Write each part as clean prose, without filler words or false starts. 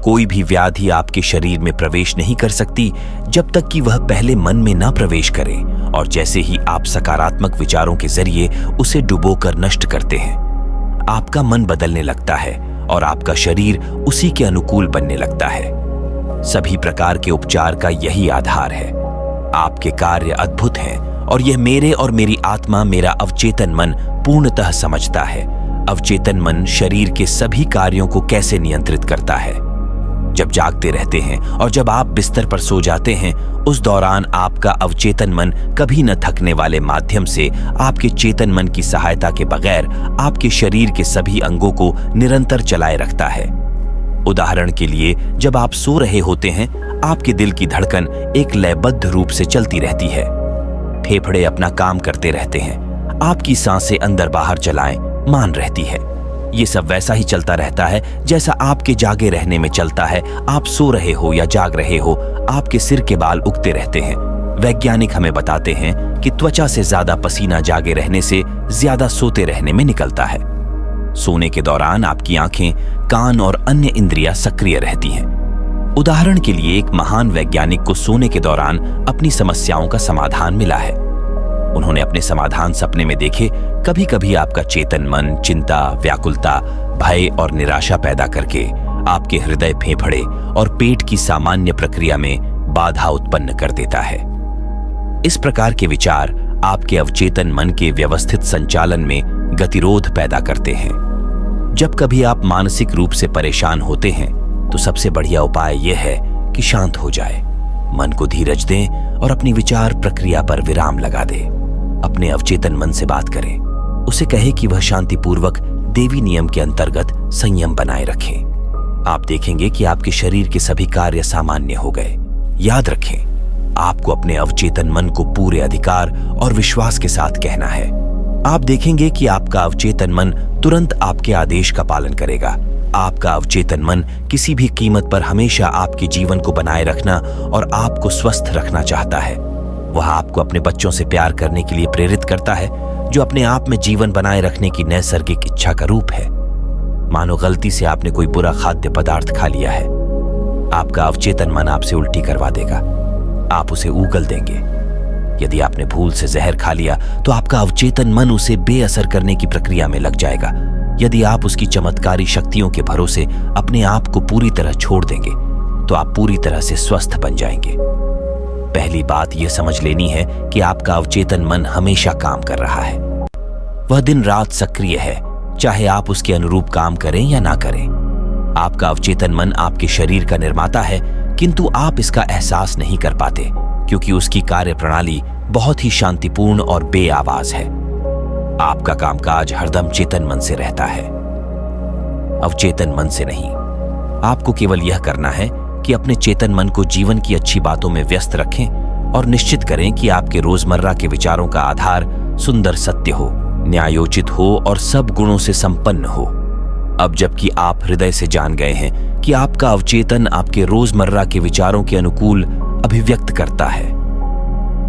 कोई भी व्याधि आपके शरीर में प्रवेश नहीं कर सकती जब तक कि वह पहले मन में ना प्रवेश करे, और जैसे ही आप सकारात्मक विचारों के जरिए उसे डुबोकर नष्ट करते हैं, आपका मन बदलने लगता है और आपका शरीर उसी के अनुकूल बनने लगता है। सभी प्रकार के उपचार का यही आधार है। आपके कार्य अद्भुत हैं और यह मेरे और मेरी आत्मा, मेरा अवचेतन मन पूर्णतः समझता है। अवचेतन मन शरीर के सभी कार्यों को कैसे नियंत्रित करता है। जब जागते रहते हैं और जब आप बिस्तर पर सो जाते हैं, उस दौरान आपका अवचेतन मन कभी न थकने वाले माध्यम से आपके चेतन मन की सहायता के बगैर आपके शरीर के सभी अंगों को निरंतर चलाए रखता है। उदाहरण के लिए, जब आप सो रहे होते हैं, आपके दिल की धड़कन एक लयबद्ध रूप से चलती रहती है। फेफड़े अपना काम करते रहते हैं। आपकी सांसें अंदर बाहर चलाएं मान रहती है। ये सब वैसा ही चलता रहता है जैसा आपके जागे रहने में चलता है। आप सो रहे हो या जाग रहे हो, आपके सिर के बाल उगते रहते हैं। वैज्ञानिक हमें बताते हैं कि त्वचा से ज्यादा पसीना जागे रहने से ज्यादा सोते रहने में निकलता है। सोने के दौरान आपकी आंखें, कान और अन्य इंद्रियां सक्रिय रहती हैं। उदाहरण के लिए, एक महान वैज्ञानिक को सोने के दौरान अपनी समस्याओं का समाधान मिला है। उन्होंने अपने समाधान सपने में देखे। कभी कभी आपका चेतन मन चिंता, व्याकुलता, भय और निराशा पैदा करके आपके हृदय, फेफड़े और पेट की सामान्य प्रक्रिया में बाधा उत्पन्न कर देता है। इस प्रकार के विचार आपके अवचेतन मन के व्यवस्थित संचालन में गतिरोध पैदा करते हैं। जब कभी आप मानसिक रूप से परेशान होते हैं, तो सबसे बढ़िया उपाय यह है कि शांत हो जाए, मन को धीरज दें और अपनी विचार प्रक्रिया पर विराम लगा दें। अपने अवचेतन मन से बात करें, उसे कहे कि वह शांतिपूर्वक देवी नियम के अंतर्गत संयम बनाए रखे। आप देखेंगे कि आपके शरीर के सभी कार्य सामान्य हो गए। याद रखें, आपको अपने अवचेतन मन को पूरे अधिकार और विश्वास के साथ कहना है। आप देखेंगे कि आपका अवचेतन मन तुरंत आपके आदेश का पालन करेगा। आपका अवचेतन मन किसी भी कीमत पर हमेशा आपके जीवन को बनाए रखना और आपको स्वस्थ रखना चाहता है। वह आपको अपने बच्चों से प्यार करने के लिए प्रेरित करता है, जो अपने आप में जीवन बनाए रखने की नैसर्गिक इच्छा का रूप है। मानो गलती से आपने कोई बुरा खाद्य पदार्थ खा लिया है, आपका अवचेतन मन आपसे उल्टी करवा देगा। आप उसे उगल देंगे। यदि आपने भूल से जहर खा लिया, तो आपका अवचेतन मन उसे बेअसर करने की प्रक्रिया में लग जाएगा। यदि आप उसकी चमत्कारी शक्तियों के भरोसे अपने आप को पूरी तरह छोड़ देंगे, तो आप पूरी तरह से स्वस्थ बन जाएंगे। पहली बात यह समझ लेनी है कि आपका अवचेतन मन हमेशा काम कर रहा है। वह दिन रात सक्रिय है, चाहे आप उसके अनुरूप काम करें या ना करें। आपका अवचेतन मन आपके शरीर का निर्माता है, किंतु आप इसका एहसास नहीं कर पाते, क्योंकि उसकी कार्य प्रणाली बहुत ही शांतिपूर्ण और बेआवाज है। आपका कामकाज हरदम चेतन मन से रहता है, अवचेतन मन से नहीं। आपको केवल यह करना है कि अपने चेतन मन को जीवन की अच्छी बातों में व्यस्त रखें और निश्चित करें कि आपके रोजमर्रा के विचारों का आधार सुंदर सत्य हो, न्यायोचित हो और सब गुणों से संपन्न हो। अब जबकि आप हृदय से जान गए हैं कि आपका अवचेतन आपके रोजमर्रा के विचारों के अनुकूल अभिव्यक्त करता है,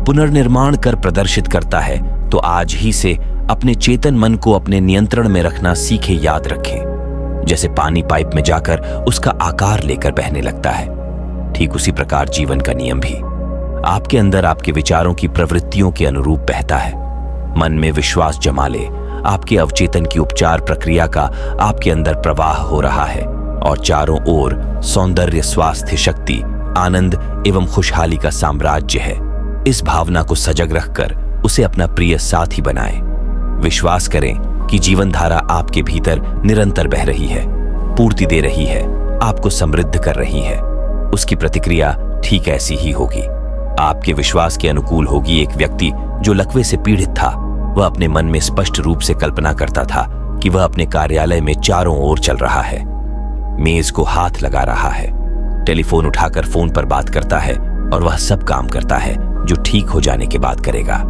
पुनर्निर्माण कर प्रदर्शित करता है, तो आज ही से अपने चेतन मन को अपने नियंत्रण में रखना सीखे। याद रखें, जैसे पानी पाइप में जाकर उसका आकार लेकर बहने लगता है, ठीक उसी प्रकार जीवन का नियम भी आपके अंदर आपके विचारों की प्रवृत्तियों के अनुरूप बहता है। मन में विश्वास जमा ले, आपके अवचेतन की उपचार प्रक्रिया का आपके अंदर प्रवाह हो रहा है और चारों ओर सौंदर्य, स्वास्थ्य, शक्ति, आनंद एवं खुशहाली का साम्राज्य है। इस भावना को सजग रखकर उसे अपना प्रिय साथी बनाएं। विश्वास करें कि जीवन धारा आपके भीतर निरंतर बह रही है, पूर्ति दे रही है, आपको समृद्ध कर रही है। उसकी प्रतिक्रिया ठीक ऐसी ही होगी। आपके विश्वास के अनुकूल होगी। एक व्यक्ति जो लकवे से पीड़ित था, वह अपने मन में स्पष्ट रूप से कल्पना करता था कि वह अपने कार्यालय में चारों ओर चल रहा है, मेज को हाथ लगा रहा है, टेलीफोन उठाकर फोन पर बात करता है और वह सब काम करता है जो ठीक हो जाने के बाद करेगा।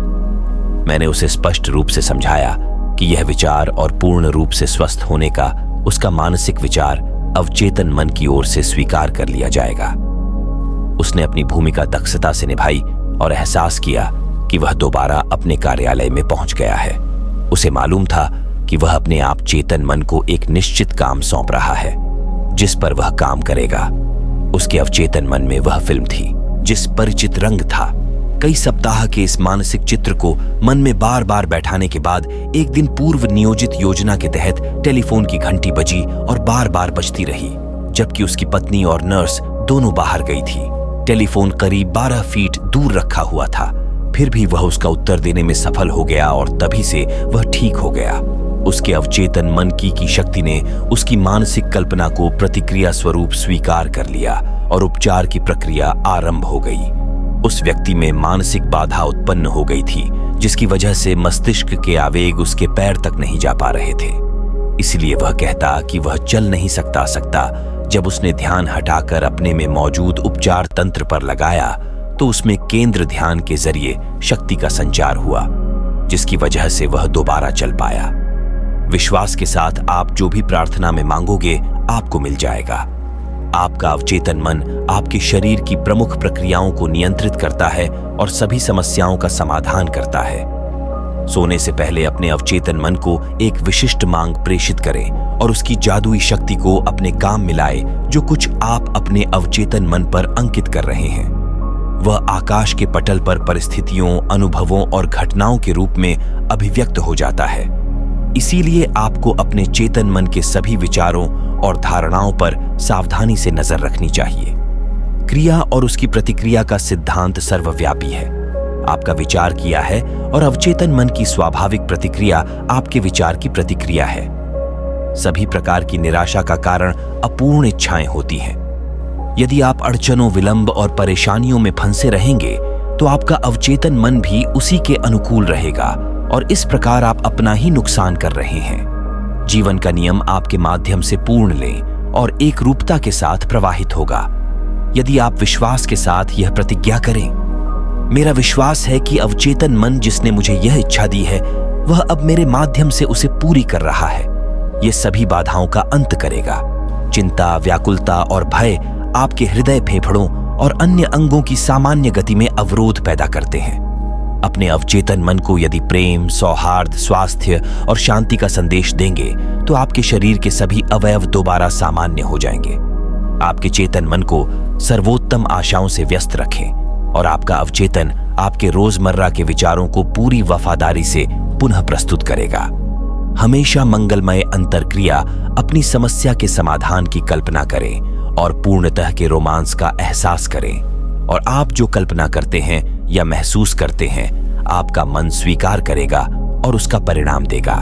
मैंने उसे स्पष्ट रूप से समझाया कि यह विचार और पूर्ण रूप से स्वस्थ होने का उसका मानसिक विचार अवचेतन मन की ओर से स्वीकार कर लिया जाएगा। उसने अपनी भूमिका दक्षता से निभाई और एहसास किया कि वह दोबारा अपने कार्यालय में पहुंच गया है। उसे मालूम था कि वह अपने आप चेतन मन को एक निश्चित काम सौंप रहा है। जिस पर वह काम करेगा। उसके अवचेतन मन में वह फिल्म थी जिस परिचित रंग था। कई सप्ताह के इस मानसिक चित्र को मन में बार बार बैठाने के बाद एक दिन पूर्व नियोजित योजना के तहत टेलीफोन की घंटी बजी और बार बार बजती रही, जबकि उसकी पत्नी और नर्स दोनों बाहर गई थी। टेलीफोन करीब 12 फीट दूर रखा हुआ था, फिर भी वह उसका उत्तर देने में सफल हो गया और तभी से वह ठीक हो गया। उसके अवचेतन मन की शक्ति ने उसकी मानसिक कल्पना को प्रतिक्रिया स्वरूप स्वीकार कर लिया और उपचार की प्रक्रिया आरंभ हो गई। उस व्यक्ति में मानसिक बाधा उत्पन्न हो गई थी, जिसकी वजह से मस्तिष्क के आवेग उसके पैर तक नहीं जा पा रहे थे। इसलिए वह कहता कि वह चल नहीं सकता। जब उसने ध्यान हटाकर अपने में मौजूद उपचार तंत्र पर लगाया तो उसमें केंद्र ध्यान के जरिए शक्ति का संचार हुआ, जिसकी वजह से वह दोबारा चल पाया। विश्वास के साथ आप जो भी प्रार्थना में मांगोगे आपको मिल जाएगा। आपका अवचेतन मन आपके शरीर की प्रमुख प्रक्रियाओं को नियंत्रित करता है और सभी समस्याओं का समाधान करता है। सोने से पहले अपने अवचेतन मन को एक विशिष्ट मांग प्रेषित करें और उसकी जादुई शक्ति को अपने काम मिलाए जो कुछ आप अपने अवचेतन मन पर अंकित कर रहे हैं। वह आकाश के पटल पर परिस्थितियों, अनुभवों और घटनाओं के रूप में अभिव्यक्त हो जाता है। इसीलिए आपको अपने चेतन मन के सभी विचारों और धारणाओं पर सावधानी से नजर रखनी चाहिए। क्रिया और उसकी प्रतिक्रिया का सिद्धांत सर्वव्यापी है। आपका विचार किया है और अवचेतन मन की स्वाभाविक प्रतिक्रिया आपके विचार की प्रतिक्रिया है। सभी प्रकार की निराशा का कारण अपूर्ण इच्छाएं होती हैं। यदि आप अड़चनों, विलंब और परेशानियों में फंसे रहेंगे तो आपका अवचेतन मन भी उसी के अनुकूल रहेगा और इस प्रकार आप अपना ही नुकसान कर रहे हैं। जीवन का नियम आपके माध्यम से पूर्ण लें और एक रूपता के साथ प्रवाहित होगा। यदि आप विश्वास के साथ यह प्रतिज्ञा करें, मेरा विश्वास है कि अवचेतन मन जिसने मुझे यह इच्छा दी है वह अब मेरे माध्यम से उसे पूरी कर रहा है। यह सभी बाधाओं का अंत करेगा। चिंता, व्याकुलता और भय आपके हृदय, फेफड़ों और अन्य अंगों की सामान्य गति में अवरोध पैदा करते हैं। अपने अवचेतन मन को यदि प्रेम, सौहार्द, स्वास्थ्य और शांति का संदेश देंगे तो आपके शरीर के सभी अवयव दोबारा सामान्य हो जाएंगे। आपके चेतन मन को सर्वोत्तम आशाओं से व्यस्त रखें और आपका अवचेतन आपके रोजमर्रा के विचारों को पूरी वफादारी से पुनः प्रस्तुत करेगा। हमेशा मंगलमय अंतर्क्रिया अपनी समस्या के समाधान की कल्पना करें और पूर्णतः के रोमांस का एहसास करें। और आप जो कल्पना करते हैं या महसूस करते हैं, आपका मन स्वीकार करेगा और उसका परिणाम देगा।